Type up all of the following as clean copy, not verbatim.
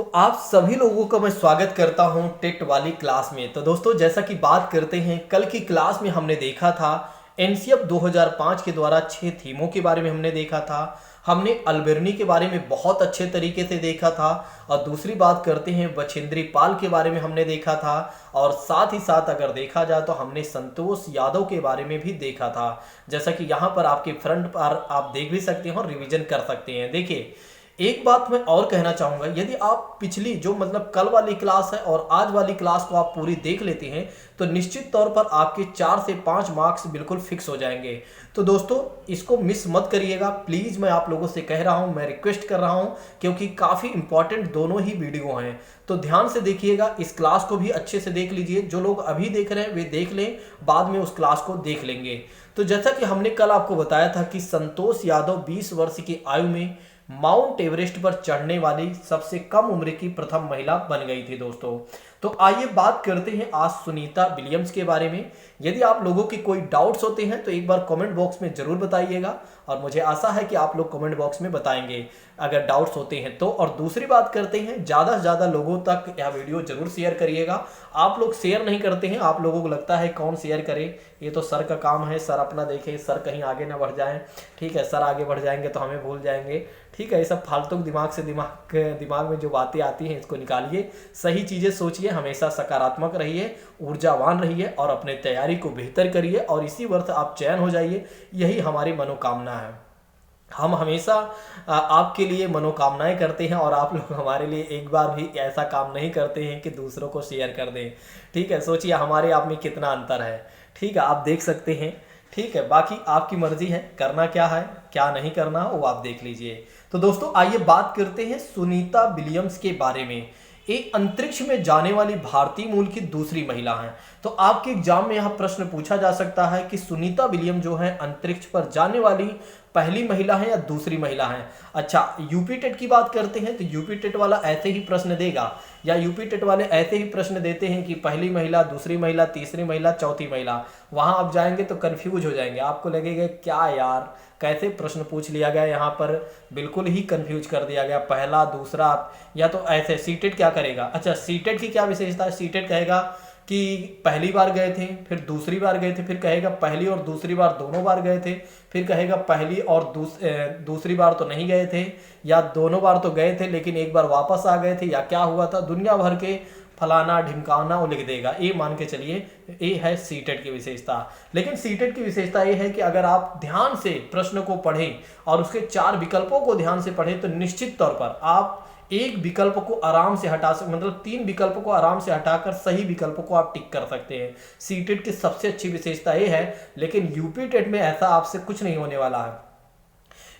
तो आप सभी लोगों का मैं स्वागत करता हूं टेट वाली क्लास में। तो दोस्तों, जैसा कि बात करते हैं, कल की क्लास में हमने देखा था एनसीएफ 2005 के द्वारा 6 थीमों के बारे में हमने देखा था। हमने अल्बर्नी के बारे में बहुत अच्छे तरीके से देखा था। और दूसरी बात करते हैं, बछेंद्री पाल के बारे में हमने देखा था। और साथ ही साथ अगर देखा जाए तो हमने संतोष यादव के बारे में भी देखा था। जैसा कि यहाँ पर आपके फ्रंट पर आप देख भी सकते हैं और रिवीजन कर सकते हैं। देखिए, एक बात मैं और कहना चाहूंगा, यदि आप पिछली जो मतलब कल वाली क्लास है और आज वाली क्लास को आप पूरी देख लेते हैं तो निश्चित तौर पर आपके 4 से 5 मार्क्स बिल्कुल फिक्स हो जाएंगे। तो दोस्तों, इसको मिस मत करिएगा प्लीज, मैं आप लोगों से कह रहा हूं, मैं रिक्वेस्ट कर रहा हूं, क्योंकि काफी इंपॉर्टेंट दोनों ही वीडियो हैं। तो ध्यान से देखिएगा, इस क्लास को भी अच्छे से देख लीजिए। जो लोग अभी देख रहे हैं वे देख लें, बाद में उस क्लास को देख लेंगे। तो जैसा कि हमने कल आपको बताया था कि संतोष यादव 20 वर्ष की आयु में माउंट एवरेस्ट पर चढ़ने वाली सबसे कम उम्र की प्रथम महिला बन गई थी दोस्तों। तो आइए बात करते हैं आज सुनीता विलियम्स के बारे में। यदि आप लोगों की कोई डाउट्स होते हैं तो एक बार कमेंट बॉक्स में जरूर बताइएगा, और मुझे आशा है कि आप लोग कमेंट बॉक्स में बताएंगे अगर डाउट्स होते हैं तो। और दूसरी बात करते हैं, ज़्यादा से ज़्यादा लोगों तक यह वीडियो जरूर शेयर करिएगा। आप लोग शेयर नहीं करते हैं, आप लोगों को लगता है कौन शेयर करे, ये तो सर का काम है, सर अपना देखें, सर कहीं आगे ना बढ़ जाएं। ठीक है, सर आगे बढ़ जाएंगे तो हमें भूल जाएंगे। ठीक है, ये सब फालतू दिमाग में जो बातें आती हैं इसको निकालिए, सही चीज़ें सोचिए, हमेशा सकारात्मक रहिए, ऊर्जावान रहिए और अपने तैयारी को बेहतर करिए और इसी वर्ष आप चयन हो जाइए। यही हमारी मनोकामना है। हम हमेशा आपके लिए मनोकामनाएं करते हैं और आप लोग हमारे लिए एक बार भी ऐसा काम नहीं करते हैं कि दूसरों को शेयर कर दें। ठीक है, सोचिए हमारे आप में कितना अंतर है। ठीक है, आप देख सकते हैं। ठीक है, बाकी आपकी मर्जी है, करना क्या है क्या नहीं करना वो आप देख लीजिए। तो दोस्तों, आइए बात करते हैं सुनीता विलियम्स के बारे में। एक अंतरिक्ष में जाने वाली भारतीय मूल की दूसरी महिला हैं। तो आपके एग्जाम में यह प्रश्न पूछा जा सकता है कि सुनीता विलियम जो है अंतरिक्ष पर जाने वाली पहली महिला है या दूसरी महिला है। अच्छा, यूपी टेट की बात करते हैं तो यूपी टेट वाला ऐसे ही प्रश्न देगा, या यूपी टेट वाले ऐसे ही प्रश्न देते हैं कि पहली महिला, दूसरी महिला, तीसरी महिला, चौथी महिला। वहां आप जाएंगे तो कंफ्यूज हो जाएंगे, आपको लगेगा क्या यार कैसे प्रश्न पूछ लिया गया, यहाँ पर बिल्कुल ही कंफ्यूज कर दिया गया, पहला दूसरा। या तो ऐसे सीटेट क्या करेगा, अच्छा सीटेट की क्या विशेषता है, सीटेट कहेगा कि पहली बार गए थे, फिर दूसरी बार गए थे, फिर कहेगा पहली और दूसरी बार दोनों बार गए थे, फिर कहेगा पहली और दूसरी बार तो नहीं गए थे, या दोनों बार तो गए थे लेकिन एक बार वापस आ गए थे, या क्या हुआ था, दुनिया भर के फलाना ढिमकाना वो लिख देगा। ये मान के चलिए, ये है सीटेट की विशेषता। लेकिन सीटेट की विशेषता ये है कि अगर आप ध्यान से प्रश्न को पढ़ें और उसके 4 विकल्पों को ध्यान से पढ़ें तो निश्चित तौर पर आप एक विकल्प को आराम से हटा सकते, मतलब 3 विकल्पों को आराम से हटाकर सही विकल्पों को आप टिक कर सकते हैं। सीटेट की सबसे अच्छी विशेषता ये है। लेकिन यूपी टेट में ऐसा आपसे कुछ नहीं होने वाला है।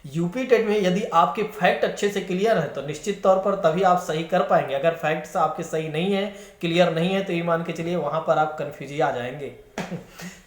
यूपी टेट में यदि आपके फैक्ट अच्छे से क्लियर है तो निश्चित तौर पर तभी आप सही कर पाएंगे। अगर फैक्ट्स आपके सही नहीं है, क्लियर नहीं है, तो ये मान के चलिए वहां पर आप कंफ्यूज आ जाएंगे।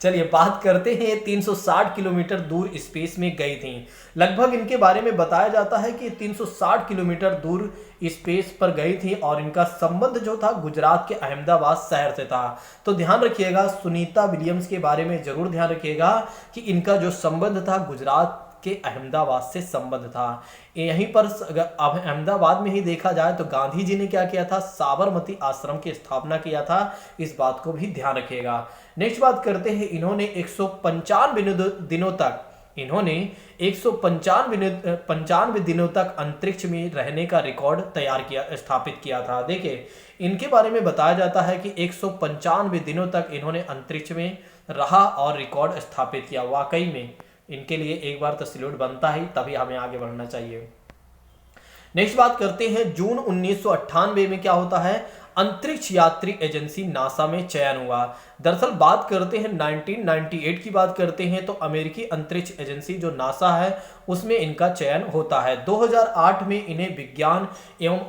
चलिए बात करते हैं, 360 किलोमीटर दूर स्पेस में गई थी। लगभग इनके बारे में बताया जाता है कि 360 किलोमीटर दूर स्पेस पर गई थी और इनका संबंध जो था गुजरात के अहमदाबाद शहर से था। तो ध्यान रखिएगा, सुनीता विलियम्स के बारे में जरूर ध्यान रखिएगा कि इनका जो संबंध था गुजरात के अहमदाबाद से संबंध था। यहीं पर अहमदाबाद में ही देखा जाए तो गांधी जी ने क्या किया था, साबरमती आश्रम की स्थापना किया था। इस बात को भी ध्यान रखिएगा। नेक्स्ट बात करते हैं, इन्होंने 195 दिनों तक 195 दिनों तक अंतरिक्ष में रहने का रिकॉर्ड स्थापित किया था। देखिए, इनके बारे में बताया जाता है कि 195 दिनों तक इन्होंने अंतरिक्ष में रहा और रिकॉर्ड स्थापित किया। वाकई में इनके लिए एक बार तो सैल्यूट बनता ही, तभी हमें आगे बढ़ना चाहिए। नेक्स्ट बात करते हैं, जून 1998 में क्या होता है, अंतरिक्ष यात्री एजेंसी नासा में चयन हुआ। दरअसल बात करते हैं 1998 की बात करते हैं तो अमेरिकी अंतरिक्ष एजेंसी जो नासा है उसमें इनका चयन होता है। 2008 में इन्हें विज्ञान एवं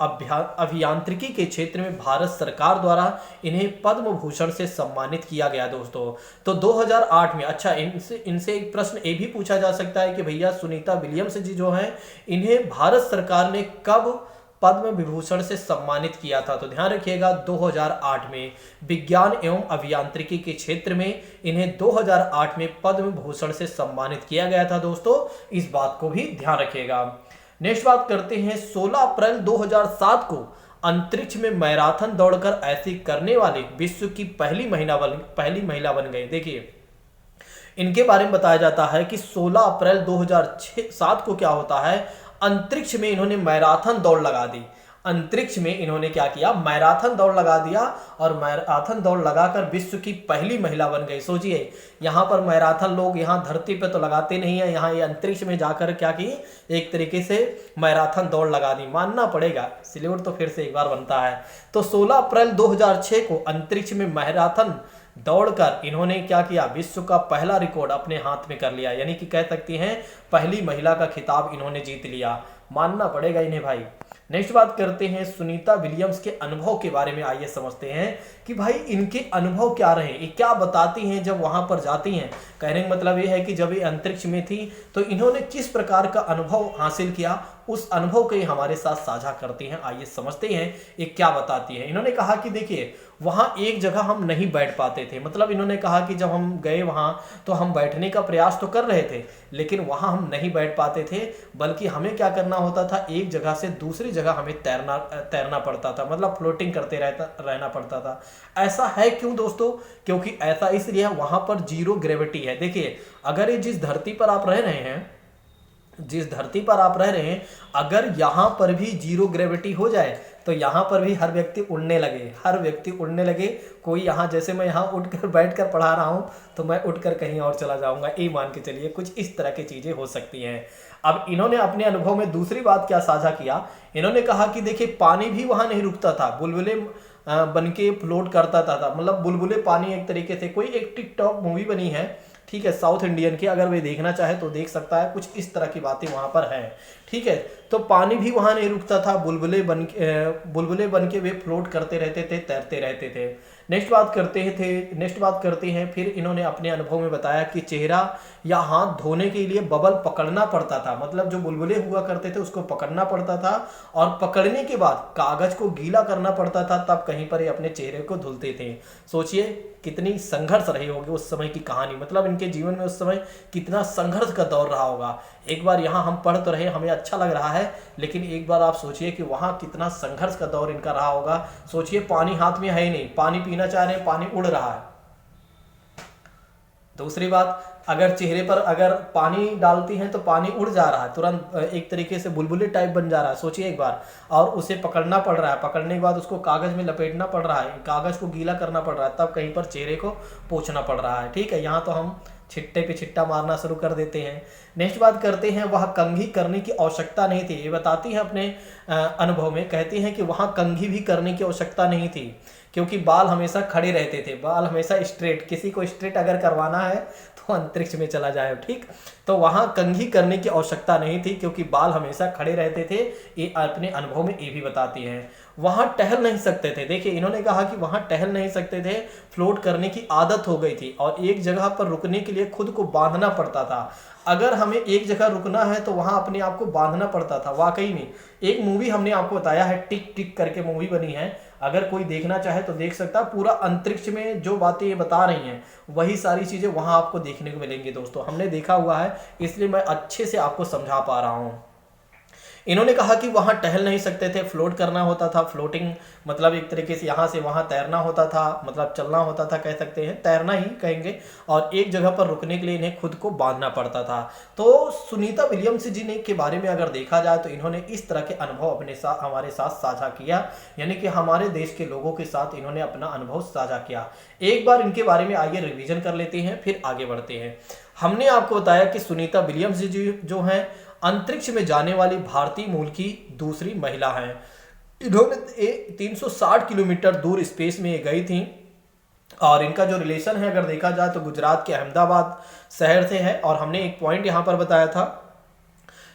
अभियांत्रिकी के क्षेत्र में भारत सरकार द्वारा इन्हें पद्म भूषण से सम्मानित किया गया दोस्तों। तो 2008 में, अच्छा इनसे एक प्रश्न ये भी पूछा जा सकता है कि भैया सुनीता विलियम्स जी जो हैं इन्हें भारत सरकार ने कब पद्म विभूषण से सम्मानित किया था। तो ध्यान रखिएगा, 2008 में विज्ञान एवं अभियांत्रिकी के क्षेत्र में इन्हें 2008 में पद्म भूषण से सम्मानित किया गया था दोस्तों। इस बात को भी ध्यान रखिएगा। नेक्स्ट बात करते हैं, 16 अप्रैल 2007 को अंतरिक्ष में मैराथन दौड़कर ऐसी करने वाली विश्व की पहली महिला बन गई। देखिए इनके बारे में बताया जाता है कि 16 अप्रैल 2007 को क्या होता है, अंतरिक्ष में इन्होंने मैराथन दौड़ लगा दी। अंतरिक्ष में इन्होंने क्या किया, मैराथन दौड़ लगा दिया और मैराथन दौड़ लगाकर विश्व की पहली महिला बन गई। सोचिए यहाँ पर मैराथन लोग यहाँ धरती पे तो लगाते नहीं है, यहाँ ये अंतरिक्ष में जाकर क्या की, एक तरीके से मैराथन दौड़ लगा दी। मानना पड़ेगा, सिल्वर तो फिर से एक बार बनता है। तो 16 अप्रैल 2006 को अंतरिक्ष में मैराथन दौड़कर इन्होंने क्या किया, विश्व का पहला रिकॉर्ड अपने हाथ में कर लिया, यानी कि कह सकती हैं पहली महिला का खिताब इन्होंने जीत लिया। मानना पड़ेगा इन्हें भाई। नेक्स्ट बात करते हैं सुनीता विलियम्स के अनुभव के बारे में। आइए समझते हैं कि भाई इनके अनुभव क्या रहे, ये क्या बताती हैं जब वहां पर जाती हैं। कहने का मतलब ये है कि जब ये अंतरिक्ष में थी तो इन्होंने किस प्रकार का अनुभव हासिल किया, उस अनुभव को ये हमारे साथ साझा करती हैं। आइए समझते हैं ये क्या बताती है। इन्होंने कहा कि देखिए वहां एक जगह हम नहीं बैठ पाते थे, मतलब इन्होंने कहा कि जब हम गए वहां तो हम बैठने का प्रयास तो कर रहे थे, लेकिन वहां हम नहीं बैठ पाते थे, बल्कि हमें क्या करना होता था, एक जगह से दूसरी जगह हमें तैरना पड़ता था, मतलब फ्लोटिंग करते रहना पड़ता था। ऐसा है क्यों दोस्तों, क्योंकि ऐसा इसलिए वहां पर जीरो ग्रेविटी है। देखिए अगर ये जिस धरती पर आप रह रहे हैं, अगर यहाँ पर भी जीरो ग्रेविटी हो जाए तो यहाँ पर भी हर व्यक्ति उड़ने लगे। कोई यहाँ, जैसे मैं यहाँ उठकर बैठकर पढ़ा रहा हूँ तो मैं उठकर कहीं और चला जाऊँगा, ये मान के चलिए कुछ इस तरह की चीज़ें हो सकती हैं। अब इन्होंने अपने अनुभव में दूसरी बात क्या साझा किया, इन्होंने कहा कि देखिए पानी भी वहाँ नहीं रुकता था, बुलबुले बन के फ्लोट करता था, मतलब बुलबुले पानी एक तरीके से। कोई एक टिकटॉक मूवी बनी है, ठीक है, साउथ इंडियन की, अगर वे देखना चाहे तो देख सकता है, कुछ इस तरह की बातें वहां पर हैं। ठीक है, तो पानी भी वहां नहीं रुकता था, बुलबुले बन के वे फ्लोट करते रहते थे, तैरते रहते थे। नेक्स्ट बात करते हैं फिर इन्होंने अपने अनुभव में बताया कि चेहरा या हाथ धोने के लिए बबल पकड़ना पड़ता था, मतलब जो बुलबुले हुआ करते थे उसको पकड़ना पड़ता था और पकड़ने के बाद कागज को गीला करना पड़ता था, तब कहीं पर ये अपने चेहरे को धुलते थे। सोचिए कितनी संघर्ष रही होगी उस समय की कहानी, मतलब इनके जीवन में उस समय कितना संघर्ष का दौर रहा होगा। एक बार यहाँ हम पढ़ तो रहे, हमें अच्छा लग रहा है, लेकिन एक बार आप सोचिए कि वहाँ कितना संघर्ष का दौर इनका रहा होगा। सोचिए पानी हाथ में है ही नहीं, पानी पीना चाह रहे हैं, पानी उड़ रहा है। दूसरी बात, अगर चेहरे पर अगर पानी डालती हैं तो पानी उड़ जा रहा है, तुरंत एक तरीके से बुलबुले टाइप बन जा रहा है। सोचिए एक बार, और उसे पकड़ना पड़ रहा है, पकड़ने के बाद उसको कागज में लपेटना पड़ रहा है, कागज को गीला करना पड़ रहा है, तब कहीं पर चेहरे को पोंछना पड़ रहा है। ठीक है, यहाँ तो हम छिट्टे पे छिट्टा मारना शुरू कर देते हैं। नेक्स्ट बात करते हैं, वह कंघी करने की आवश्यकता नहीं थी। ये बताती हैं अपने अनुभव में, कहती हैं कि वहाँ कंघी भी करने की आवश्यकता नहीं थी, क्योंकि बाल हमेशा खड़े रहते थे, बाल हमेशा स्ट्रेट। किसी को स्ट्रेट अगर करवाना है तो अंतरिक्ष में चला जाए, ठीक। तो वहाँ कंघी करने की आवश्यकता नहीं थी, क्योंकि बाल हमेशा खड़े रहते थे। ये अपने अनुभव में ये भी बताती हैं। वहाँ टहल नहीं सकते थे। देखिए इन्होंने कहा कि वहाँ टहल नहीं सकते थे, फ्लोट करने की आदत हो गई थी और एक जगह पर रुकने के लिए खुद को बांधना पड़ता था। अगर हमें एक जगह रुकना है तो वहाँ अपने आप को बांधना पड़ता था। वाकई में एक मूवी हमने आपको बताया है, टिक टिक करके मूवी बनी है, अगर कोई देखना चाहे तो देख सकता है। पूरा अंतरिक्ष में जो बातें ये बता रही हैं वही सारी चीज़ें वहाँ आपको देखने को मिलेंगी दोस्तों। हमने देखा हुआ है, इसलिए मैं अच्छे से आपको समझा पा रहा हूँ। इन्होंने कहा कि वहाँ टहल नहीं सकते थे, फ्लोट करना होता था। फ्लोटिंग मतलब एक तरीके से यहाँ से वहाँ तैरना होता था, मतलब चलना होता था, कह सकते हैं तैरना ही कहेंगे। और एक जगह पर रुकने के लिए इन्हें खुद को बांधना पड़ता था। तो सुनीता विलियम्स जी ने के बारे में अगर देखा जाए तो इन्होंने इस तरह के अनुभव अपने साथ हमारे साथ साझा किया, यानी कि हमारे देश के लोगों के साथ इन्होंने अपना अनुभव साझा किया। एक बार इनके बारे में आइए रिवीजन कर लेते हैं, फिर आगे बढ़ते हैं। हमने आपको बताया कि सुनीता विलियम्स जी जो हैं अंतरिक्ष में जाने वाली भारतीय मूल की दूसरी महिला हैं। इन्होंने 360 किलोमीटर दूर स्पेस में गई थी और इनका जो रिलेशन है अगर देखा जाए तो गुजरात के अहमदाबाद शहर से है। और हमने एक पॉइंट यहाँ पर बताया था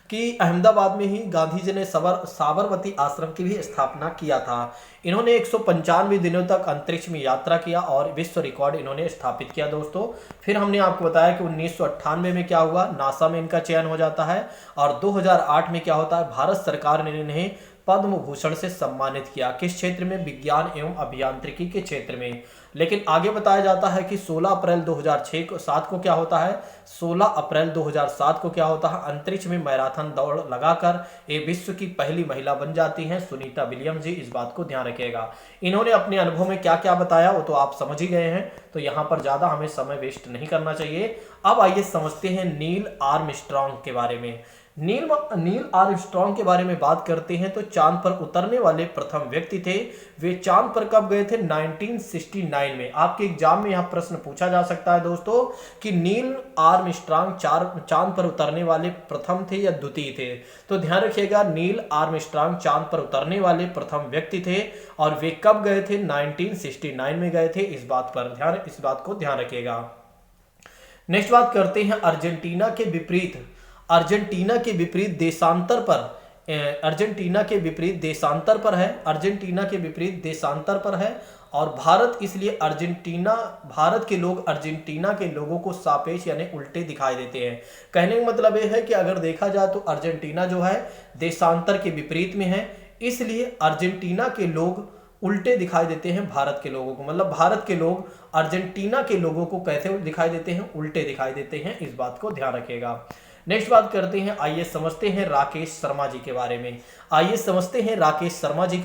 कि अहमदाबाद में ही गांधी जी ने साबरमती आश्रम की भी स्थापना किया था। इन्होंने 195 दिनों तक अंतरिक्ष में यात्रा किया और विश्व रिकॉर्ड इन्होंने स्थापित किया दोस्तों। फिर हमने आपको बताया कि 1998 में क्या हुआ, नासा में इनका चयन हो जाता है और 2008 में क्या होता है, भारत सरकार ने इन्हें पद्म भूषण से सम्मानित किया। किस क्षेत्र में? विज्ञान एवं अभियांत्रिकी के क्षेत्र में। लेकिन आगे बताया जाता है कि 16 अप्रैल 2007 को क्या होता है? 16 अप्रैल 2007 को क्या होता है? अंतरिक्ष में मैराथन दौड़ लगाकर ये विश्व की पहली महिला बन जाती हैं सुनीता विलियम्स जी। इस बात को ध्यान रखिएगा। इन्होंने अपने अनुभव में क्या क्या बताया वो तो आप समझ ही गए हैं, तो यहाँ पर ज्यादा हमें समय वेस्ट नहीं करना चाहिए। अब आइए समझते हैं नील आर्मस्ट्रांग के बारे में। नील आर्मस्ट्रांग के बारे में बात करते हैं तो चांद पर उतरने वाले प्रथम व्यक्ति थे। वे चांद पर कब गए थे? 1969 में। आपके एग्जाम में यह प्रश्न पूछा जा सकता है दोस्तों कि नील आर्मस्ट्रांग चांद पर उतरने वाले प्रथम थे या द्वितीय थे? तो ध्यान रखिएगा, नील आर्मस्ट्रांग चांद पर उतरने वाले प्रथम व्यक्ति थे और वे कब गए थे? 1969 में गए थे। इस बात को ध्यान रखिएगा। नेक्स्ट बात करते हैं अर्जेंटीना के विपरीत देशांतर पर है और भारत के लोग अर्जेंटीना के लोगों को सापेक्ष यानी उल्टे दिखाई देते हैं। कहने का मतलब यह है कि अगर देखा जाए तो अर्जेंटीना जो है देशांतर के विपरीत में है, इसलिए अर्जेंटीना के लोग उल्टे दिखाई देते हैं भारत के लोगों को। मतलब भारत के लोग अर्जेंटीना के लोगों को कैसे दिखाई देते हैं? उल्टे दिखाई देते हैं। इस बात को ध्यान रखिएगा। नेक्स्ट बात करते हैं, आइए समझते हैं राकेश शर्मा जी के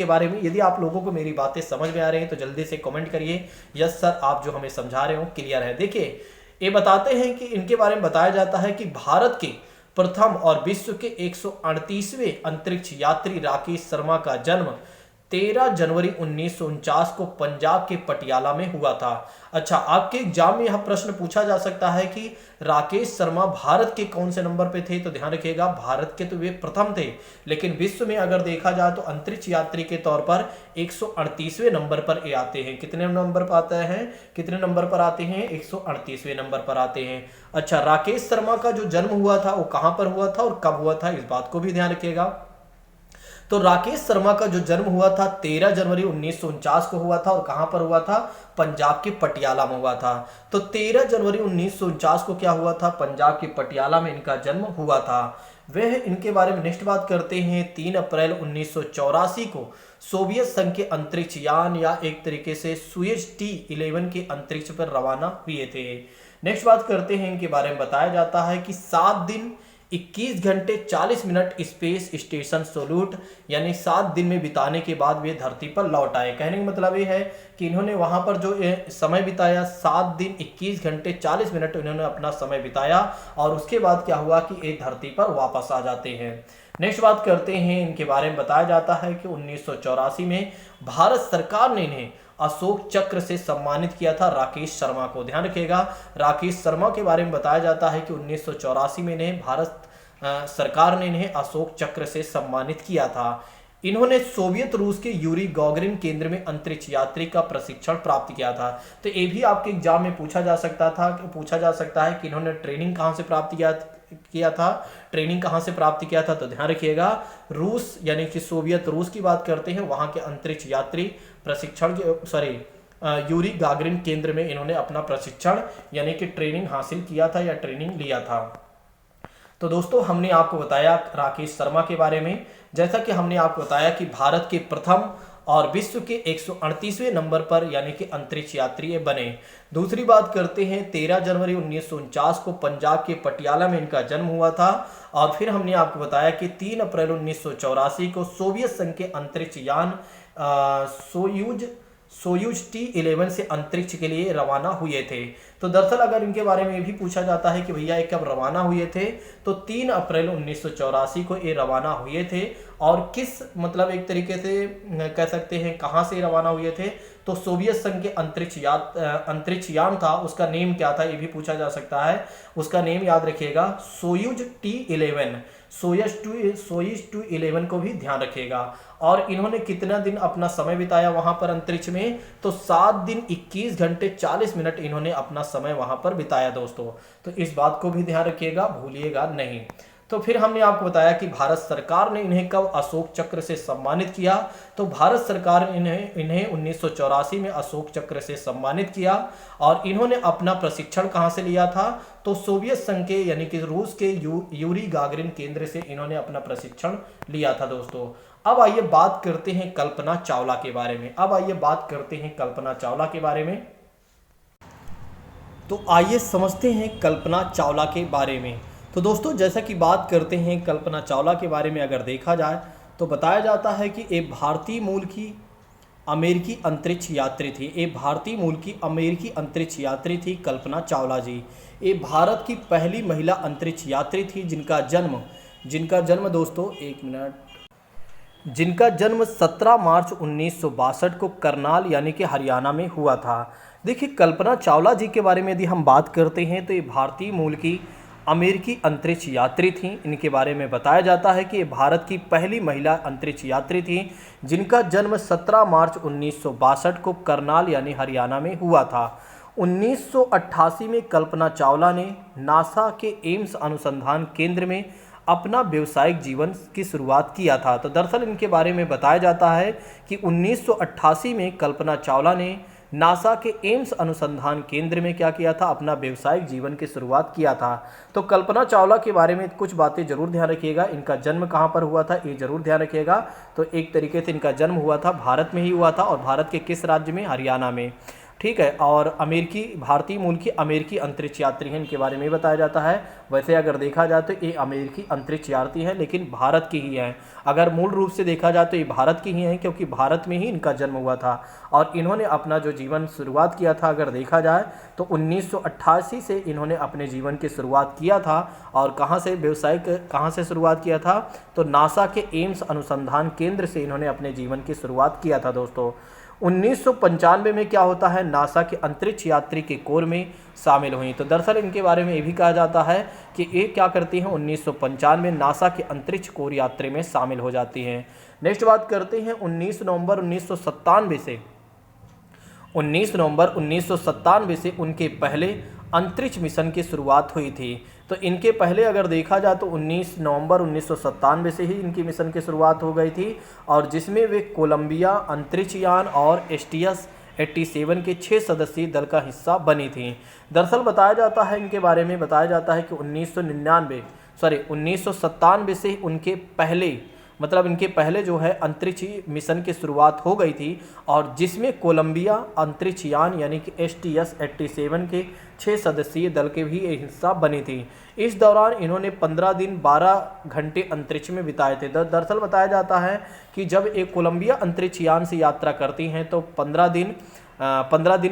बारे में। यदि आप लोगों को मेरी बातें समझ में आ रही हैं तो जल्दी से कमेंट करिए, यस सर आप जो हमें समझा रहे हो क्लियर है। देखिए ये बताते हैं कि इनके बारे में बताया जाता है कि भारत के प्रथम और विश्व के 138वें अंतरिक्ष यात्री राकेश शर्मा का जन्म 13 जनवरी 1949 को पंजाब के पटियाला में हुआ था। अच्छा, आपके एग्जाम में यह प्रश्न पूछा जा सकता है कि राकेश शर्मा भारत के कौन से नंबर पे थे? तो ध्यान रखिएगा, भारत के तो वे प्रथम थे, लेकिन विश्व में अगर देखा जाए तो अंतरिक्ष यात्री के तौर पर 138वें नंबर पर ये आते हैं। कितने नंबर पर आते हैं? 138वें नंबर पर आते हैं। अच्छा, राकेश शर्मा का जो जन्म हुआ था वो कहां पर हुआ था और कब हुआ था? इस बात को भी ध्यान रखिएगा। तो राकेश शर्मा का जो जन्म हुआ था 13 जनवरी 1949 को हुआ था और कहां पर हुआ था? पंजाब के पटियाला में हुआ था। तो 13 जनवरी 1949 को क्या हुआ था? पंजाब के पटियाला में इनका जन्म हुआ था। वह इनके बारे में नेक्स्ट बात करते हैं। 3 अप्रैल 1984 को सोवियत संघ के अंतरिक्ष यान या एक तरीके से सुयुज T-11 के अंतरिक्ष पर रवाना हुए थे। नेक्स्ट बात करते हैं, इनके बारे में बताया जाता है कि 7 दिन 21 घंटे 40 मिनट स्पेस स्टेशन सोल्यूट यानी 7 दिन में बिताने के बाद वे धरती पर लौट आए। कहने का मतलब ये है कि इन्होंने वहां पर जो समय बिताया 7 दिन 21 घंटे 40 मिनट इन्होंने अपना समय बिताया और उसके बाद क्या हुआ कि ये धरती पर वापस आ जाते हैं। नेक्स्ट बात करते हैं, इनके बारे में बताया जाता है कि 1984 में भारत सरकार ने इन्हें अशोक चक्र से सम्मानित किया था राकेश शर्मा को। ध्यान रखिएगा, राकेश शर्मा के बारे में बताया जाता है कि 1984 में इन्हें भारत सरकार ने इन्हें अशोक चक्र से सम्मानित किया था। इन्होंने सोवियत रूस के यूरी गॉगरिन केंद्र में अंतरिक्ष यात्री का प्रशिक्षण प्राप्त किया था। तो ये भी आपके एग्जाम में पूछा जा सकता है कि इन्होंने ट्रेनिंग कहां से प्राप्त किया था। तो ध्यान रखिएगा, रूस यानी कि सोवियत रूस की बात करते हैं, वहां के अंतरिक्ष यात्री प्रशिक्षण यूरी गागरिन केंद्र में इन्होंने अपना प्रशिक्षण यानी कि ट्रेनिंग हासिल किया था या ट्रेनिंग लिया था। तो दोस्तों हमने आपको बताया राकेश शर्मा के बारे में। जैसा कि हमने आपको बताया कि भारत के प्रथम और विश्व के 138वें नंबर पर यानी कि अंतरिक्ष यात्री बने। दूसरी बात करते हैं, 13 जनवरी 1949 को पंजाब के पटियाला में इनका जन्म हुआ था और फिर हमने आपको बताया कि 3 अप्रैल 1984 को सोवियत संघ के अंतरिक्ष यान सोयूज T-11 से अंतरिक्ष के लिए रवाना हुए थे। तो दरअसल अगर इनके बारे में भी पूछा जाता है कि भैया ये कब रवाना हुए थे, तो 3 अप्रैल 1984 को ये रवाना हुए थे। और किस मतलब एक तरीके से कह सकते हैं कहां से रवाना हुए थे, तो सोवियत संघ के अंतरिक्ष यान था, उसका नेम क्या था ये भी पूछा जा सकता है। उसका नेम याद रखिएगा, सोयूज T-11। सोयूज T-11 को भी ध्यान रखिएगा। और इन्होंने कितना दिन अपना समय बिताया वहां पर अंतरिक्ष में, तो 7 दिन 21 घंटे 40 मिनट इन्होंने अपना समय वहां पर बिताया दोस्तों। तो इस बात को भी ध्यान रखिएगा, भूलिएगा नहीं। तो फिर हमने आपको बताया कि भारत सरकार ने इन्हें कब अशोक चक्र से सम्मानित किया, तो भारत सरकार ने इन्हें 1984 में अशोक चक्र से सम्मानित किया। और इन्होंने अपना प्रशिक्षण कहां से लिया था, तो सोवियत संघ के यानी कि रूस के यूरी गागरिन केंद्र से इन्होंने अपना प्रशिक्षण लिया था दोस्तों। अब आइए बात करते हैं कल्पना चावला के बारे में। कल्पना चावला के बारे में। तो आइए समझते हैं कल्पना चावला के बारे में। तो दोस्तों जैसा कि बात करते हैं कल्पना चावला के बारे में, अगर देखा जाए तो बताया जाता है कि एक भारतीय मूल की अमेरिकी अंतरिक्ष यात्री थी कल्पना चावला जी। ये भारत की पहली महिला अंतरिक्ष यात्री थी जिनका जन्म दोस्तों 17 मार्च 1962 को करनाल यानी कि हरियाणा में हुआ था। देखिए कल्पना चावला जी के बारे में यदि हम बात करते हैं तो ये भारतीय मूल की अमेरिकी अंतरिक्ष यात्री थी। इनके बारे में बताया जाता है कि ये भारत की पहली महिला अंतरिक्ष यात्री थी जिनका जन्म 17 मार्च 1962 को करनाल यानी हरियाणा में हुआ था। 1988 में कल्पना चावला ने नासा के एम्स अनुसंधान केंद्र में अपना व्यावसायिक जीवन की शुरुआत किया था। तो दरअसल इनके बारे में बताया जाता है कि 1988 में कल्पना चावला ने नासा के एम्स अनुसंधान केंद्र में क्या किया था, अपना व्यावसायिक जीवन की शुरुआत किया था। तो कल्पना चावला के बारे में कुछ बातें जरूर ध्यान रखिएगा। इनका जन्म कहाँ पर हुआ था ये जरूर ध्यान रखिएगा। तो एक तरीके से इनका जन्म हुआ था भारत में ही हुआ था, और भारत के किस राज्य में, हरियाणा में। ठीक है। और भारतीय मूल की अमेरिकी अंतरिक्ष यात्री हैं, इनके बारे में बताया जाता है। वैसे अगर देखा जाए तो ये अमेरिकी अंतरिक्ष यात्री हैं लेकिन भारत की ही हैं। अगर मूल रूप से देखा जाए तो ये भारत की ही हैं क्योंकि भारत में ही इनका जन्म हुआ था और इन्होंने अपना जो जीवन शुरुआत किया था, अगर देखा जाए तो 1988 से इन्होंने अपने जीवन की शुरुआत किया था। और कहाँ से शुरुआत किया था, तो नासा के एम्स अनुसंधान केंद्र से इन्होंने अपने जीवन की शुरुआत किया था दोस्तों। 1995 में क्या होता है, नासा के अंतरिक्ष यात्री के कोर में शामिल हुई। तो दरअसल इनके बारे में ये भी कहा जाता है कि ये क्या करती हैं, 1995 में नासा के अंतरिक्ष कोर यात्री में शामिल हो जाती हैं। नेक्स्ट बात करते हैं 19 नवंबर 1997 से उनके पहले अंतरिक्ष मिशन की शुरुआत हुई थी। तो इनके पहले अगर देखा जाए तो 19 नवंबर 1997 से ही इनकी मिशन की शुरुआत हो गई थी, और जिसमें वे कोलंबिया अंतरिक्ष यान और STS-87 के 6 सदस्यीय दल का हिस्सा बनी थी। दरअसल बताया जाता है इनके बारे में बताया जाता है कि 1997 से इनके पहले जो है अंतरिक्ष मिशन की शुरुआत हो गई थी, और जिसमें कोलंबिया अंतरिक्ष यान यानी कि STS-87 के 6 सदस्यीय दल के भी एक हिस्सा बनी थी। इस दौरान इन्होंने 15 दिन 12 घंटे अंतरिक्ष में बिताए थे। दरअसल बताया जाता है कि जब एक कोलंबिया अंतरिक्ष यान से यात्रा करती हैं तो 15 दिन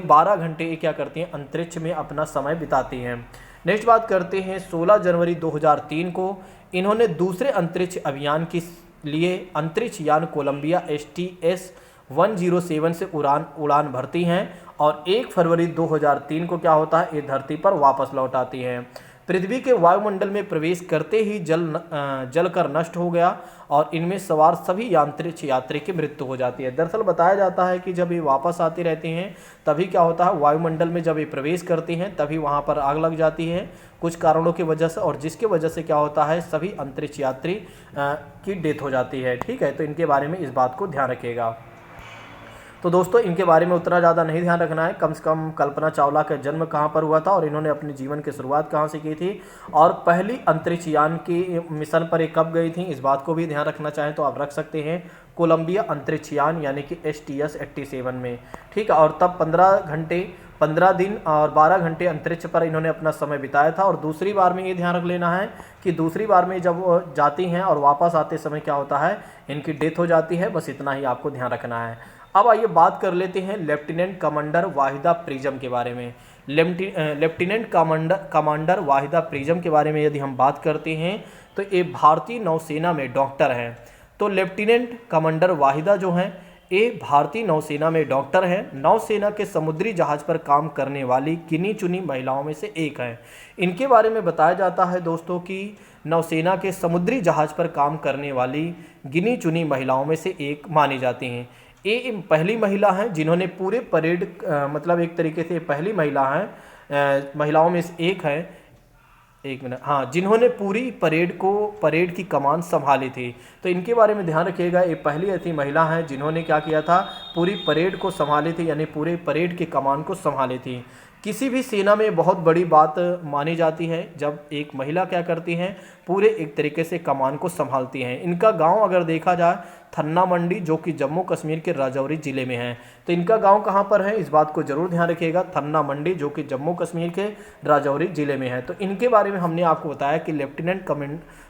12 घंटे ये क्या करती हैं, अंतरिक्ष में अपना समय बिताती हैं। नेक्स्ट बात करते हैं 16 जनवरी 2003 को इन्होंने दूसरे अंतरिक्ष अभियान के लिए अंतरिक्ष यान कोलंबिया STS-107 से उड़ान भरती हैं, और 1 फरवरी 2003 को क्या होता है, ये धरती पर वापस लौट आती हैं। पृथ्वी के वायुमंडल में प्रवेश करते ही जल कर नष्ट हो गया, और इनमें सवार सभी अंतरिक्ष यात्री की मृत्यु हो जाती है। दरअसल बताया जाता है कि जब ये वापस आते रहते हैं तभी क्या होता है, वायुमंडल में जब ये प्रवेश करती हैं तभी वहाँ पर आग लग जाती है कुछ कारणों की वजह से, और जिसके वजह से क्या होता है, सभी अंतरिक्ष यात्री की डेथ हो जाती है। ठीक है। तो इनके बारे में इस बात को ध्यान रखिएगा। तो दोस्तों इनके बारे में उतना ज़्यादा नहीं ध्यान रखना है, कम से कम कल्पना चावला का जन्म कहाँ पर हुआ था और इन्होंने अपने जीवन की शुरुआत कहाँ से की थी, और पहली अंतरिक्ष यान की मिशन पर ये कब गई थी, इस बात को भी ध्यान रखना चाहें तो आप रख सकते हैं, कोलंबिया अंतरिक्ष यान यानी कि STS-87 में। ठीक है। और तब 15 दिन और 12 घंटे अंतरिक्ष पर इन्होंने अपना समय बिताया था। और दूसरी बार में ये ध्यान रख लेना है कि दूसरी बार में जब वो जाती हैं और वापस आते समय क्या होता है, इनकी डेथ हो जाती है। बस इतना ही आपको ध्यान रखना है। अब आइए बात कर लेते हैं लेफ्टिनेंट कमांडर वाहिदा प्रिजम के बारे में। लेफ्टिनेंट कमांडर वाहिदा प्रिजम के बारे में यदि हम बात करते हैं तो ये भारतीय नौसेना में डॉक्टर हैं। तो लेफ्टिनेंट कमांडर वाहिदा जो हैं ये भारतीय नौसेना में डॉक्टर हैं। नौसेना के समुद्री जहाज पर काम करने वाली गिनी चुनी महिलाओं में से एक हैं। इनके बारे में बताया जाता है दोस्तों कि नौसेना के समुद्री जहाज पर काम करने वाली गिनी चुनी महिलाओं में से एक मानी जाती हैं। ये पहली महिला हैं जिन्होंने पूरे परेड एक तरीके से पहली महिला हैं, महिलाओं में से एक है, जिन्होंने पूरी परेड की कमान संभाली थी। तो इनके बारे में ध्यान रखिएगा, ये पहली ऐसी महिला हैं जिन्होंने क्या किया था, पूरी परेड को संभाली थी, यानी पूरे परेड की कमान को संभाली थी। किसी भी सेना में बहुत बड़ी बात मानी जाती है जब एक महिला क्या करती हैं, पूरे एक तरीके से कमान को संभालती हैं। इनका गांव अगर देखा जाए थन्ना मंडी, जो कि जम्मू कश्मीर के राजौरी जिले में है। तो इनका गांव कहाँ पर है, इस बात को जरूर ध्यान रखिएगा, थन्ना मंडी, जो कि जम्मू कश्मीर के राजौरी जिले में है। तो इनके बारे में हमने आपको बताया कि लेफ्टिनेंट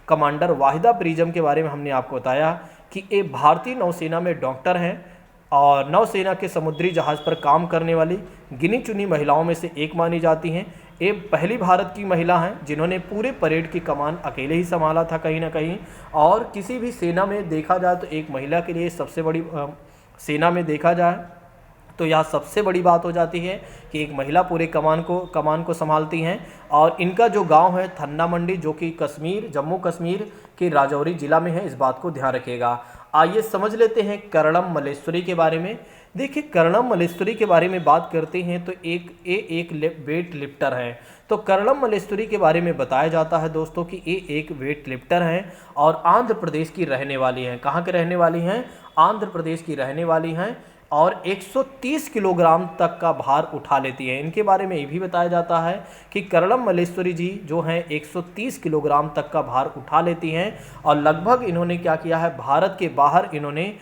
कमांडर वाहिदा प्रिजम के बारे में हमने आपको बताया कि ये भारतीय नौसेना में डॉक्टर हैं और नौसेना के समुद्री जहाज़ पर काम करने वाली गिनी चुनी महिलाओं में से एक मानी जाती हैं। ये पहली भारत की महिला हैं जिन्होंने पूरे परेड की कमान अकेले ही संभाला था कहीं ना कहीं। और किसी भी सेना में देखा जाए तो एक महिला के लिए सबसे बड़ी सेना में देखा जाए तो यह सबसे बड़ी बात हो जाती है कि एक महिला पूरे कमान को संभालती हैं। और इनका जो गांव है थन्ना मंडी, जो कि जम्मू कश्मीर के राजौरी जिला में है, इस बात को ध्यान रखिएगा। आइए समझ लेते हैं कर्णम मल्लेश्वरी के बारे में। देखिए कर्णम मल्लेश्वरी के बारे में बात करते हैं तो एक वेट लिफ्टर है। तो कर्णम मल्लेश्वरी के बारे में बताया जाता है दोस्तों कि ये एक वेट लिफ्टर हैं और आंध्र प्रदेश की रहने वाली हैं। कहाँ के रहने वाली हैं, आंध्र प्रदेश की रहने वाली हैं और 130 किलोग्राम तक का भार उठा लेती हैं। इनके बारे में ये भी बताया जाता है कि कर्णम मल्लेश्वरी जी जो हैं 130 किलोग्राम तक का भार उठा लेती हैं और लगभग इन्होंने क्या किया है, भारत के बाहर इन्होंने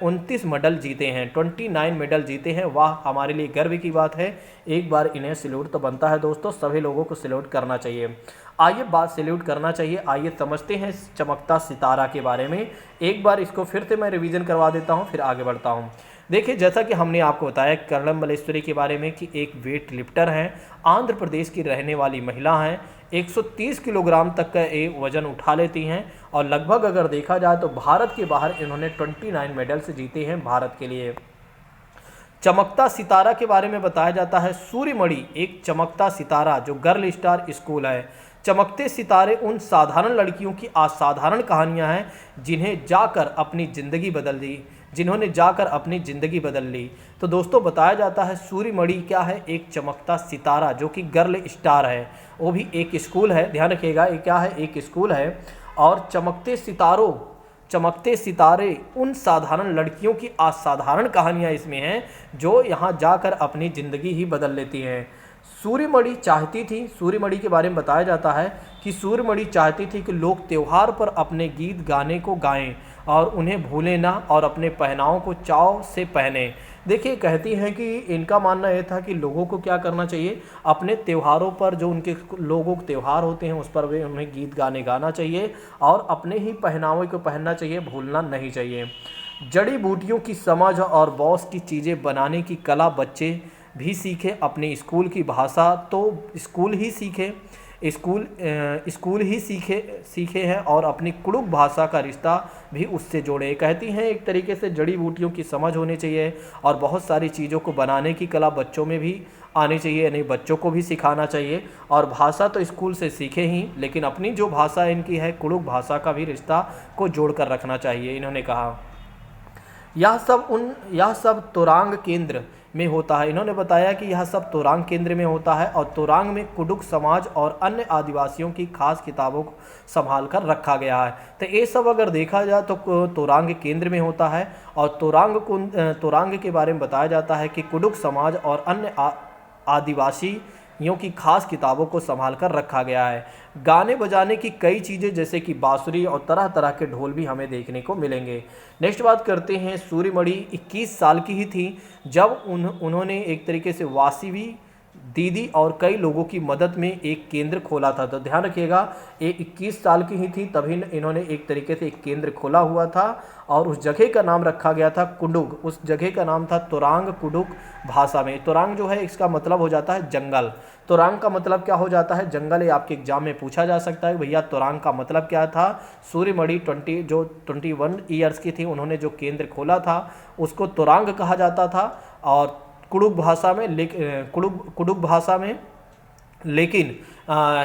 29 मेडल जीते हैं, 29 मेडल जीते हैं। वाह, हमारे लिए गर्व की बात है। एक बार इन्हें सैल्यूट तो बनता है दोस्तों, सभी लोगों को सैल्यूट करना चाहिए। आइए बात सैल्यूट करना चाहिए। आइए समझते हैं चमकता सितारा के बारे में। एक बार इसको फिर से मैं रिवीजन करवा देता हूँ, फिर आगे बढ़ता हूँ। देखिए जैसा कि हमने आपको बताया कर्णम मल्लेश्वरी के बारे में कि एक वेट लिफ्टर हैं, आंध्र प्रदेश की रहने वाली महिला हैं, 130 किलोग्राम तक का एक वजन उठा लेती हैं और लगभग अगर देखा जाए तो भारत के बाहर इन्होंने 29 मेडल्स जीते हैं भारत के लिए। चमकता सितारा के बारे में बताया जाता है सूर्यमणि एक चमकता सितारा जो गर्ल स्टार स्कूल है। चमकते सितारे उन साधारण लड़कियों की असाधारण कहानियां हैं जिन्होंने जाकर अपनी ज़िंदगी बदल ली। तो दोस्तों बताया जाता है सूर्यमणि क्या है, एक चमकता सितारा जो कि गर्ल स्टार है, वो भी एक स्कूल है, ध्यान रखिएगा ये क्या है, एक स्कूल है। और चमकते सितारे उन साधारण लड़कियों की असाधारण कहानियाँ इसमें हैं जो यहाँ जाकर अपनी ज़िंदगी ही बदल लेती हैं। सूर्यमणि के बारे में बताया जाता है कि सूर्यमणि चाहती थी कि लोग त्यौहार पर अपने गीत गाने को गाएं और उन्हें भूलें ना और अपने पहनावों को चाव से पहने। देखिए कहती हैं कि इनका मानना यह था कि लोगों को क्या करना चाहिए, अपने त्योहारों पर जो उनके लोगों के त्यौहार होते हैं उस पर वे उन्हें गीत गाने गाना चाहिए और अपने ही पहनावे को पहनना चाहिए, भूलना नहीं चाहिए। जड़ी बूटियों की समझ और बॉस की चीज़ें बनाने की कला बच्चे भी सीखे, अपने स्कूल की भाषा तो स्कूल ही सीखे हैं और अपनी कुड़ुक भाषा का रिश्ता भी उससे जोड़े। कहती हैं एक तरीके से जड़ी बूटियों की समझ होनी चाहिए और बहुत सारी चीज़ों को बनाने की कला बच्चों में भी आनी चाहिए, यानी बच्चों को भी सिखाना चाहिए। और भाषा तो स्कूल से सीखे ही, लेकिन अपनी जो भाषा इनकी है कुड़ुक भाषा का भी रिश्ता को जोड़ कर रखना चाहिए। इन्होंने कहा यह सब तोरांग केंद्र में होता है। इन्होंने बताया कि यह सब तोरांग केंद्र में होता है और तोरांग में कुडुक समाज और अन्य आदिवासियों की खास किताबों को संभाल कर रखा गया है। तो ये सब अगर देखा जाए तो तोरांग केंद्र में होता है और तोरांग के बारे में बताया जाता है कि कुडुक समाज और अन्य आदिवासियों की खास किताबों को संभाल कर रखा गया है। गाने बजाने की कई चीज़ें जैसे कि बांसुरी और तरह तरह के ढोल भी हमें देखने को मिलेंगे। नेक्स्ट बात करते हैं, सूर्यमणि 21 साल की ही थी जब उन्होंने एक तरीके से वासवी दीदी और कई लोगों की मदद में एक केंद्र खोला था। तो ध्यान रखिएगा ये 21 साल की ही थी तभी इन्होंने एक तरीके से एक केंद्र खोला हुआ था और उस जगह का नाम रखा गया था कुडुक। उस जगह का नाम था तोरांग कुडुक भाषा में। तोरांग जो है इसका मतलब हो जाता है जंगल। तोरांग का मतलब क्या हो जाता है, जंगल। ये आपके एग्जाम में पूछा जा सकता है भैया तोरांग का मतलब क्या था। सूर्यमणि 21 ईयर्स की थी, उन्होंने जो केंद्र खोला था उसको तोरांग कहा जाता था और कुडुक भाषा में लेकिन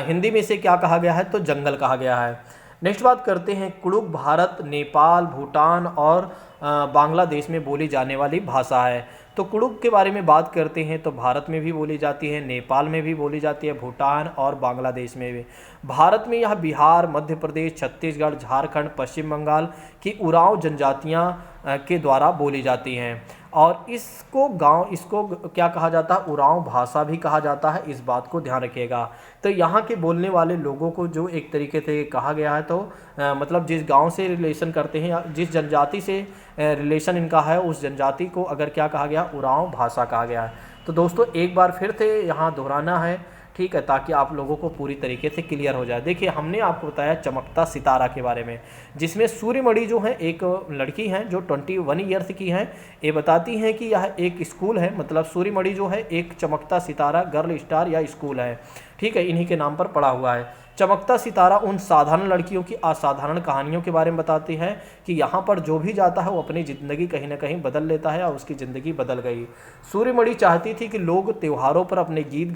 हिंदी में से क्या कहा गया है तो जंगल कहा गया है। नेक्स्ट बात करते हैं, कुडुक भारत, नेपाल, भूटान और बांग्लादेश में बोली जाने वाली भाषा है। तो कुडुक के बारे में बात करते हैं तो भारत में भी बोली जाती है, नेपाल में भी बोली जाती है, भूटान और बांग्लादेश में भी। भारत में यह बिहार, मध्य प्रदेश, छत्तीसगढ़, झारखंड, पश्चिम बंगाल की उरांव जनजातियां के द्वारा बोली जाती हैं। और इसको क्या कहा जाता है, उरांव भाषा भी कहा जाता है, इस बात को ध्यान रखिएगा। तो यहाँ के बोलने वाले लोगों को जो एक तरीके से कहा गया है, तो मतलब जिस गांव से रिलेशन करते हैं या जिस जनजाति से रिलेशन इनका है, उस जनजाति को अगर क्या कहा गया, उरांव भाषा कहा गया है। तो दोस्तों एक बार फिर से यहाँ दोहराना है, ठीक है, ताकि आप लोगों को पूरी तरीके से क्लियर हो जाए। देखिए हमने आपको बताया चमकता सितारा के बारे में, जिसमें सूर्यमणि जो है एक लड़की हैं जो 21 ईयर्स की हैं। ये बताती हैं कि यह एक स्कूल है, मतलब सूर्यमणि जो है एक चमकता सितारा गर्ल स्टार या स्कूल है, ठीक है, इन्हीं के नाम पर पड़ा हुआ है। चमकता सितारा उन साधारण लड़कियों की असाधारण कहानियों के बारे में बताती है कि यहाँ पर जो भी जाता है वो अपनी ज़िंदगी कहीं ना कहीं बदल लेता है और उसकी ज़िंदगी बदल गई। सूर्यमणि चाहती थी कि लोग त्योहारों पर अपने गीत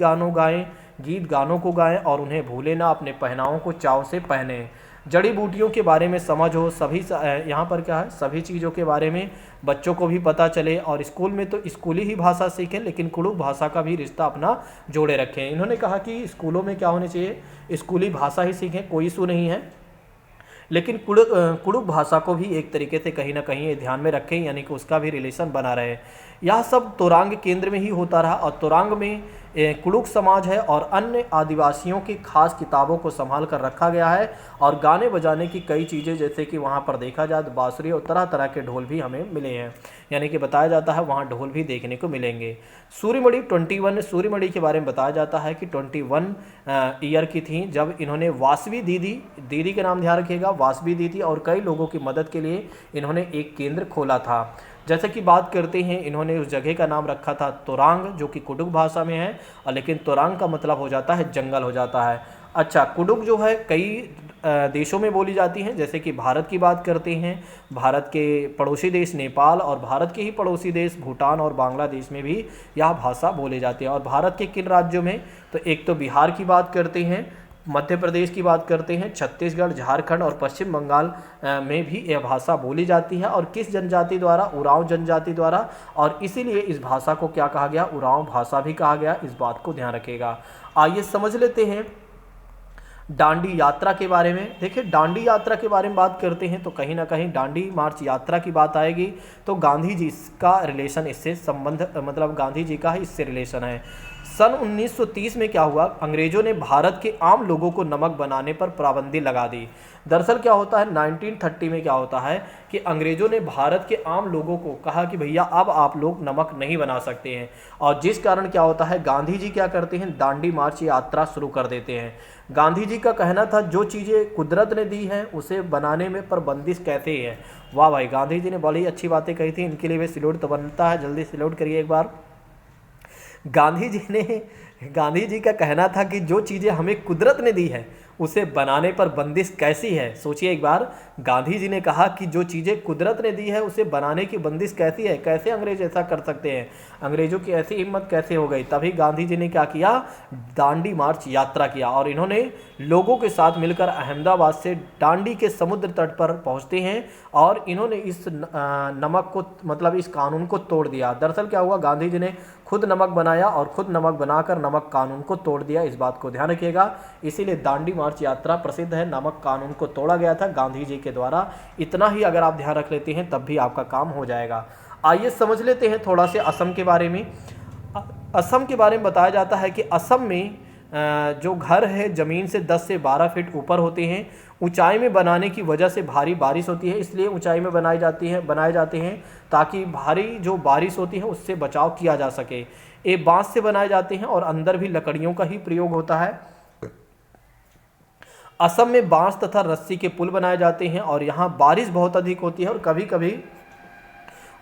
गानों को गाएं और उन्हें भूले ना, अपने पहनावों को चाव से पहने, जड़ी बूटियों के बारे में समझ हो, सभी यहाँ पर क्या है, सभी चीज़ों के बारे में बच्चों को भी पता चले, और स्कूल में तो स्कूली ही भाषा सीखें लेकिन कुडुख भाषा का भी रिश्ता अपना जोड़े रखें। इन्होंने कहा कि स्कूलों में क्या होने चाहिए, स्कूली भाषा ही सीखें, कोई इशू नहीं है, लेकिन कुडुख भाषा को भी एक तरीके से कहीं ना कहीं ध्यान में रखें, यानी कि उसका भी रिलेशन बना रहे। यह सब तोरांग केंद्र में ही होता रहा, और तोरांग में कुडुख समाज है और अन्य आदिवासियों की खास किताबों को संभाल कर रखा गया है, और गाने बजाने की कई चीज़ें, जैसे कि वहाँ पर देखा जाए तो बांसुरी और तरह तरह के ढोल भी हमें मिले हैं, यानी कि बताया जाता है वहाँ ढोल भी देखने को मिलेंगे। सूर्यमणि 21 सूर्यमणि के बारे में बताया जाता है कि 21 ईयर की थी जब इन्होंने वासवी दीदी के नाम ध्यान रखिएगा, वासवी दीदी और कई लोगों की मदद के लिए इन्होंने एक केंद्र खोला था। जैसे कि बात करते हैं, इन्होंने उस जगह का नाम रखा था तोरांग, जो कि कुडुख भाषा में है, और लेकिन तोरांग का मतलब हो जाता है जंगल हो जाता है। अच्छा, कुडुख जो है कई देशों में बोली जाती हैं, जैसे कि भारत की बात करते हैं, भारत के पड़ोसी देश नेपाल और भारत के ही पड़ोसी देश भूटान और बांग्लादेश में भी यह भाषा बोली जाती है। और भारत के किन राज्यों में, तो एक तो बिहार की बात करते हैं, मध्य प्रदेश की बात करते हैं, छत्तीसगढ़, झारखंड और पश्चिम बंगाल में भी यह भाषा बोली जाती है। और किस जनजाति द्वारा, उरांव जनजाति द्वारा, और इसीलिए इस भाषा को क्या कहा गया, उरांव भाषा भी कहा गया, इस बात को ध्यान रखिएगा। आइए समझ लेते हैं डांडी यात्रा के बारे में। देखिए डांडी यात्रा के बारे में बात करते हैं तो कहीं ना कहीं डांडी मार्च यात्रा की बात आएगी, तो गांधी जी का रिलेशन इससे संबंध, मतलब गांधी जी का ही इससे रिलेशन है। सन 1930 में क्या हुआ, अंग्रेजों ने भारत के आम लोगों को नमक बनाने पर पाबंदी लगा दी। दरअसल क्या होता है, 1930 में क्या होता है कि अंग्रेजों ने भारत के आम लोगों को कहा कि भैया अब आप लोग नमक नहीं बना सकते हैं, और जिस कारण क्या होता है, गांधी जी क्या करते हैं, दांडी मार्च यात्रा शुरू कर देते हैं। गांधी जी का कहना था जो चीज़ें कुदरत ने दी हैं उसे बनाने में पर बंदिश कैसे है। वाह भाई, गांधी जी ने बड़ी अच्छी बातें कही थी, इनके लिए भी सैल्यूट तो बनता है, जल्दी सैल्यूट करिए एक बार। गांधी जी का कहना था कि जो चीज़ें हमें कुदरत ने दी है उसे बनाने पर बंदिश कैसी है। सोचिए एक बार, गांधी जी ने कहा कि जो चीज़ें कुदरत ने दी है उसे बनाने की बंदिश कैसी है, कैसे अंग्रेज ऐसा कर सकते हैं, अंग्रेजों की ऐसी हिम्मत कैसे हो गई। तभी गांधी जी ने क्या किया, दांडी मार्च यात्रा किया, और इन्होंने लोगों के साथ मिलकर अहमदाबाद से दांडी के समुद्र तट पर पहुंचते हैं, और इन्होंने इस नमक को, मतलब इस कानून को तोड़ दिया। दरअसल क्या हुआ, गांधी जी ने खुद नमक बनाया और खुद नमक बनाकर नमक कानून को तोड़ दिया, इस बात को ध्यान रखिएगा। इसीलिए दांडी मार्च यात्रा प्रसिद्ध है, नमक कानून को तोड़ा गया था गांधी जी के द्वारा। इतना ही अगर आप ध्यान रख लेते हैं तब भी आपका काम हो जाएगा। आइए समझ लेते हैं थोड़ा से असम के बारे में। असम के बारे में बताया जाता है कि असम में जो घर है ज़मीन से 10 से 12 फीट ऊपर होते हैं। ऊंचाई में बनाने की वजह से भारी बारिश होती है, इसलिए ऊंचाई में बनाए जाते हैं ताकि भारी जो बारिश होती है उससे बचाव किया जा सके। ये बांस से बनाए जाते हैं और अंदर भी लकड़ियों का ही प्रयोग होता है। असम में बांस तथा रस्सी के पुल बनाए जाते हैं, और यहाँ बारिश बहुत अधिक होती है और कभी कभी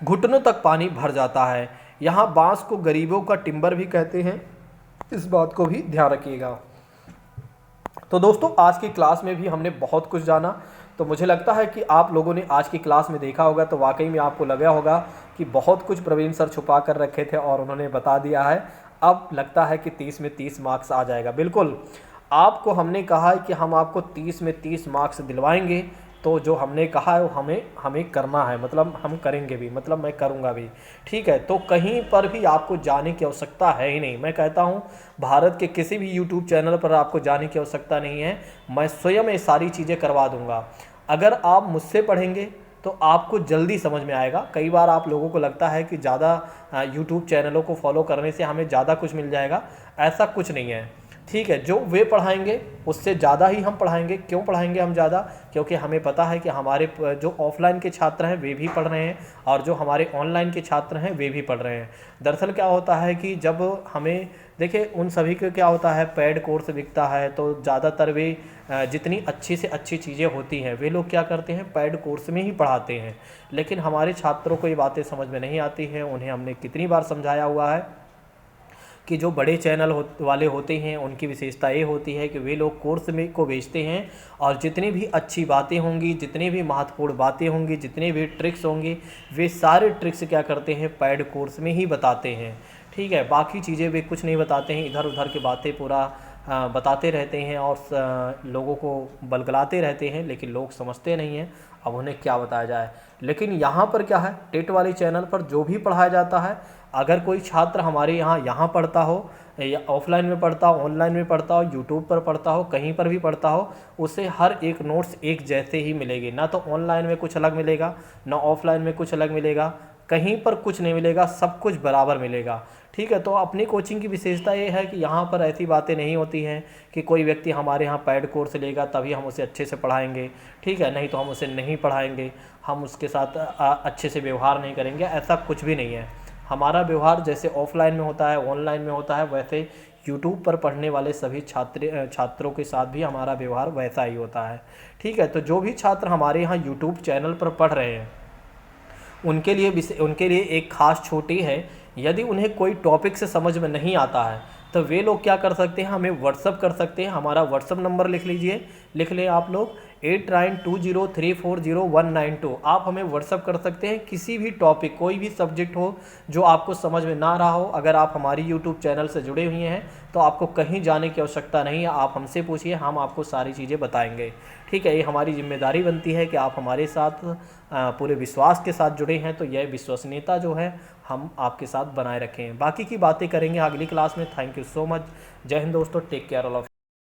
घुटनों तक पानी भर जाता है। यहाँ बांस को गरीबों का टिम्बर भी कहते हैं, इस बात को भी ध्यान रखिएगा। तो दोस्तों आज की क्लास में भी हमने बहुत कुछ जाना, तो मुझे लगता है कि आप लोगों ने आज की क्लास में देखा होगा तो वाकई में आपको लगा होगा कि बहुत कुछ प्रवीण सर छुपा कर रखे थे और उन्होंने बता दिया है। अब लगता है कि 30 में 30 मार्क्स आ जाएगा। बिल्कुल, आपको हमने कहा है कि हम आपको 30 में 30 मार्क्स दिलवाएंगे, तो जो हमने कहा है वो हमें करना है, मतलब हम करेंगे भी, मतलब मैं करूँगा भी, ठीक है। तो कहीं पर भी आपको जाने की आवश्यकता है ही नहीं। मैं कहता हूँ भारत के किसी भी यूट्यूब चैनल पर आपको जाने की आवश्यकता नहीं है, मैं स्वयं ये सारी चीज़ें करवा दूँगा। अगर आप मुझसे पढ़ेंगे तो आपको जल्दी समझ में आएगा। कई बार आप लोगों को लगता है कि ज़्यादा यूट्यूब चैनलों को फॉलो करने से हमें ज़्यादा कुछ मिल जाएगा, ऐसा कुछ नहीं है। ठीक है, जो वे पढ़ाएंगे उससे ज़्यादा ही हम पढ़ाएंगे। क्यों पढ़ाएंगे हम ज़्यादा? क्योंकि हमें पता है कि हमारे जो ऑफलाइन के छात्र हैं वे भी पढ़ रहे हैं और जो हमारे ऑनलाइन के छात्र हैं वे भी पढ़ रहे हैं। दरअसल क्या होता है कि जब हमें देखिए उन सभी को क्या होता है, पेड कोर्स बिकता है तो ज़्यादातर वे जितनी अच्छी से अच्छी चीज़ें होती हैं वे लोग क्या करते हैं, पेड कोर्स में ही पढ़ाते हैं। लेकिन हमारे छात्रों को ये बातें समझ में नहीं आती हैं। उन्हें हमने कितनी बार समझाया हुआ है कि जो बड़े चैनल वाले होते हैं उनकी विशेषता ये होती है कि वे लोग कोर्स में को बेचते हैं और जितनी भी अच्छी बातें होंगी, जितनी भी महत्वपूर्ण बातें होंगी, जितने भी ट्रिक्स होंगे, वे सारे ट्रिक्स क्या करते हैं, पेड कोर्स में ही बताते हैं। ठीक है, बाकी चीज़ें वे कुछ नहीं बताते हैं, इधर उधर की बातें पूरा बताते रहते हैं और लोगों को बलगलाते रहते हैं, लेकिन लोग समझते नहीं हैं। अब उन्हें क्या बताया जाए। लेकिन यहाँ पर क्या है, टेट वाले चैनल पर जो भी पढ़ाया जाता है, अगर कोई छात्र हमारे यहाँ पढ़ता हो या ऑफलाइन में पढ़ता हो, ऑनलाइन में पढ़ता हो, यूट्यूब पर पढ़ता हो, कहीं पर भी पढ़ता हो, उसे हर एक नोट्स एक जैसे ही मिलेंगे। ना तो ऑनलाइन में कुछ अलग मिलेगा, ना ऑफलाइन में कुछ अलग मिलेगा, कहीं पर कुछ नहीं मिलेगा, सब कुछ बराबर मिलेगा। ठीक है, तो अपनी कोचिंग की विशेषता ये है कि यहाँ पर ऐसी बातें नहीं होती हैं कि कोई व्यक्ति हमारे यहाँ पेड कोर्स लेगा तभी हम उसे अच्छे से पढ़ाएंगे। ठीक है, नहीं तो हम उसे नहीं पढ़ाएंगे, हम उसके साथ अच्छे से व्यवहार नहीं करेंगे, ऐसा कुछ भी नहीं है। हमारा व्यवहार जैसे ऑफलाइन में होता है, ऑनलाइन में होता है, वैसे यूट्यूब पर पढ़ने वाले सभी छात्रों के साथ भी हमारा व्यवहार वैसा ही होता है। ठीक है, तो जो भी छात्र हमारे यहाँ यूट्यूब चैनल पर पढ़ रहे हैं उनके लिए एक खास छूट ये है, यदि उन्हें कोई टॉपिक से समझ में नहीं आता है तो वे लोग क्या कर सकते हैं, हमें व्हाट्सअप कर सकते हैं। हमारा व्हाट्सअप नंबर लिख लीजिए, लिख लें आप लोग 8920340192। आप हमें व्हाट्सअप कर सकते हैं। किसी भी टॉपिक, कोई भी सब्जेक्ट हो जो आपको समझ में ना रहा हो, अगर आप हमारी यूट्यूब चैनल से जुड़े हुए हैं तो आपको कहीं जाने की आवश्यकता नहीं है। आप हमसे पूछिए, हम आपको सारी चीज़ें बताएंगे। ठीक है, ये हमारी जिम्मेदारी बनती है कि आप हमारे साथ पूरे विश्वास के साथ जुड़े हैं, तो यह विश्वसनीयता जो है हम आपके साथ बनाए रखें। बाकी की बातें करेंगे अगली क्लास में। Thank you so much. जय हिंद दोस्तों, टेक केयर ऑल ऑफ।